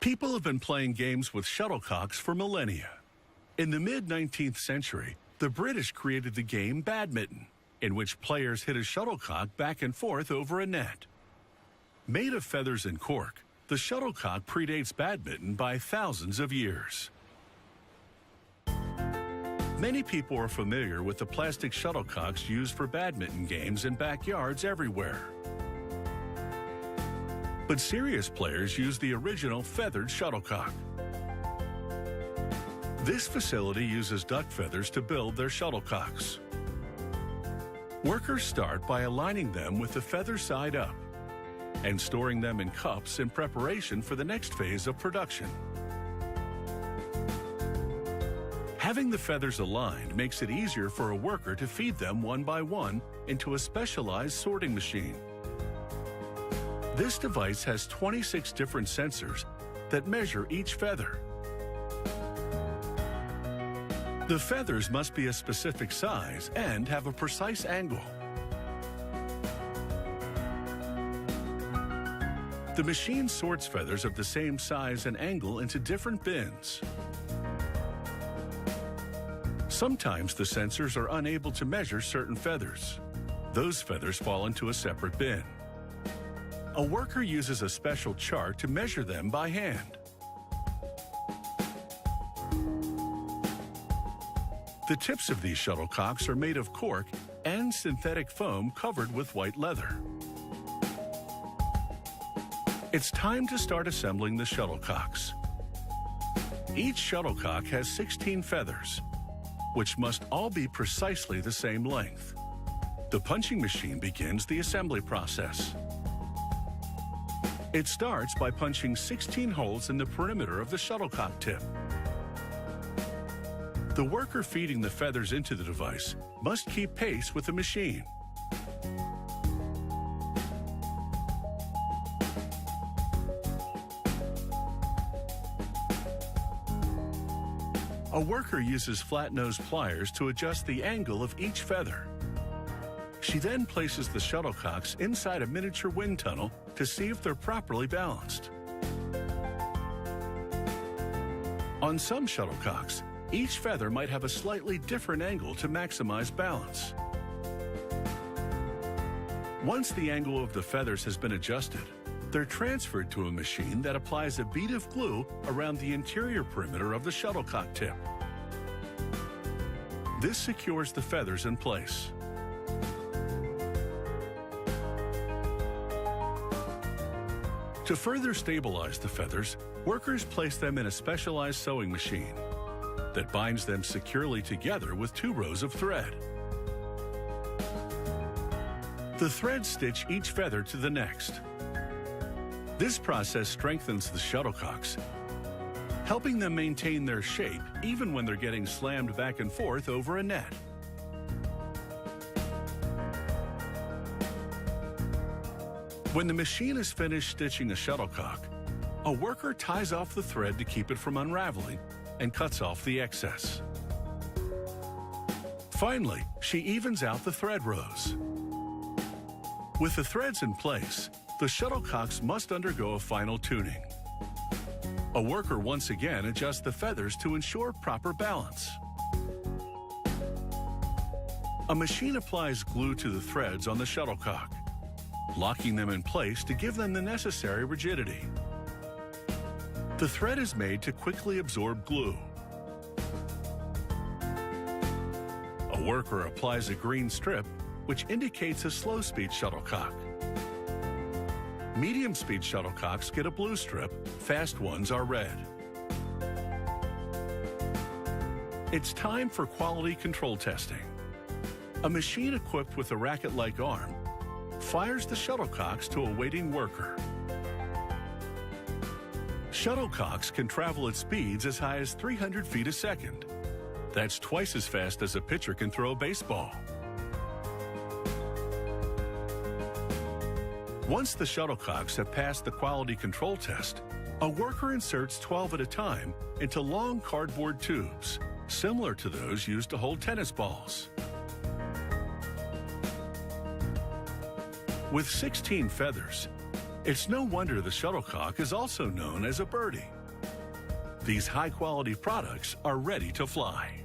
People have been playing games with shuttlecocks for millennia. In the mid-19th century, the British created the game badminton, in which players hit a shuttlecock back and forth over a net. Made of feathers and cork, the shuttlecock predates badminton by thousands of years. Many people are familiar with the plastic shuttlecocks used for badminton games in backyards everywhere. But serious players use the original feathered shuttlecock. This facility uses duck feathers to build their shuttlecocks. Workers start by aligning them with the feather side up and storing them in cups in preparation for the next phase of production. Having the feathers aligned makes it easier for a worker to feed them one by one into a specialized sorting machine. This device has 26 different sensors that measure each feather. The feathers must be a specific size and have a precise angle. The machine sorts feathers of the same size and angle into different bins. Sometimes the sensors are unable to measure certain feathers. Those feathers fall into a separate bin. A worker uses a special chart to measure them by hand. The tips of these shuttlecocks are made of cork and synthetic foam covered with white leather. It's time to start assembling the shuttlecocks. Each shuttlecock has 16 feathers, which must all be precisely the same length. The punching machine begins the assembly process. It starts by punching 16 holes in the perimeter of the shuttlecock tip. The worker feeding the feathers into the device must keep pace with the machine. A worker uses flat-nosed pliers to adjust the angle of each feather. She then places the shuttlecocks inside a miniature wind tunnel to see if they're properly balanced. On some shuttlecocks, each feather might have a slightly different angle to maximize balance. Once the angle of the feathers has been adjusted, they're transferred to a machine that applies a bead of glue around the interior perimeter of the shuttlecock tip. This secures the feathers in place. To further stabilize the feathers, workers place them in a specialized sewing machine that binds them securely together with 2 rows of thread. The threads stitch each feather to the next. This process strengthens the shuttlecocks, helping them maintain their shape even when they're getting slammed back and forth over a net. When the machine is finished stitching a shuttlecock, a worker ties off the thread to keep it from unraveling and cuts off the excess. Finally, she evens out the thread rows. With the threads in place, the shuttlecocks must undergo a final tuning. A worker once again adjusts the feathers to ensure proper balance. A machine applies glue to the threads on the shuttlecock, locking them in place to give them the necessary rigidity. The thread is made to quickly absorb glue. A worker applies a green strip, which indicates a slow-speed shuttlecock. Medium-speed shuttlecocks get a blue strip, fast ones are red. It's time for quality control testing. A machine equipped with a racket-like arm fires the shuttlecocks to a waiting worker. Shuttlecocks can travel at speeds as high as 300 feet a second. That's twice as fast as a pitcher can throw a baseball. Once the shuttlecocks have passed the quality control test, a worker inserts 12 at a time into long cardboard tubes, similar to those used to hold tennis balls. With 16 feathers, It's no wonder the shuttlecock is also known as a birdie. These high-quality products are ready to fly.